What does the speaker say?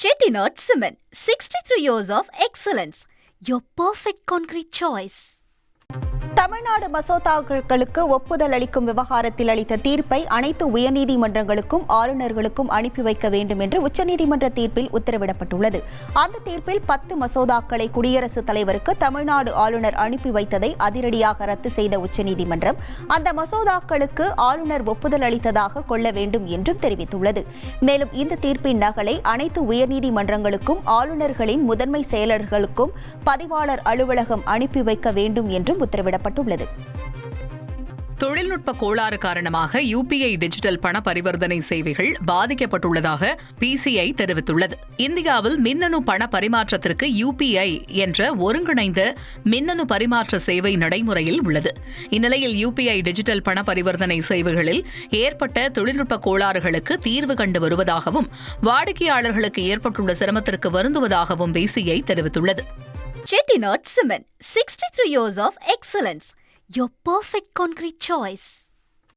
Chettinad Cement, 63 years of excellence. Your perfect concrete choice. Tamil Nadu மசோதாக்களுக்கு ஒப்புதல் அளிக்கும் விவகாரத்தில் அளித்த தீர்ப்பை அனைத்து உயர்நீதிமன்றங்களுக்கும் ஆளுநர்களுக்கும் அனுப்பி வைக்க வேண்டும் என்று உச்சநீதிமன்ற தீர்ப்பில் உத்தரவிடப்பட்டுள்ளது. அந்த தீர்ப்பில் 10 மசோதாக்களை குடியரசுத் தலைவருக்கு தமிழ்நாடு ஆளுநர் அனுப்பி வைத்ததை அதிரடியாக ரத்து செய்த உச்சநீதிமன்றம் அந்த மசோதாக்களுக்கு ஆளுநர் ஒப்புதல் அளித்ததாக கொள்ள வேண்டும் என்றும் தெரிவித்துள்ளது. மேலும் இந்த தீர்ப்பின் நகலை அனைத்து உயர்நீதிமன்றங்களுக்கும் ஆளுநர்களின் முதன்மை செயலர்களுக்கும் பதிவாளர் அலுவலகம் அனுப்பி வைக்க வேண்டும் என்றும் உத்தரவிடப்பட்டுள்ளது. தொழில்நுட்ப கோளாறு காரணமாக யுபிஐ டிஜிட்டல் பண பரிவர்த்தனை சேவைகள் பாதிக்கப்பட்டுள்ளதாக பிசிஐ தெரிவித்துள்ளது. இந்தியாவில் மின்னணு பண பரிமாற்றத்திற்கு யுபிஐ என்ற ஒருங்கிணைந்த மின்னணு பரிமாற்ற சேவை நடைமுறையில் உள்ளது. இந்நிலையில் யுபிஐ டிஜிட்டல் பண பரிவர்த்தனை சேவைகளில் ஏற்பட்ட தொழில்நுட்ப கோளாறுகளுக்கு தீர்வு கண்டு வருவதாகவும் வாடிக்கையாளர்களுக்கு ஏற்பட்டுள்ள சிரமத்திற்கு வருந்துவதாகவும் பிசிஐ தெரிவித்துள்ளது. Chettinad Cement, 63 years of excellence. Your perfect concrete choice.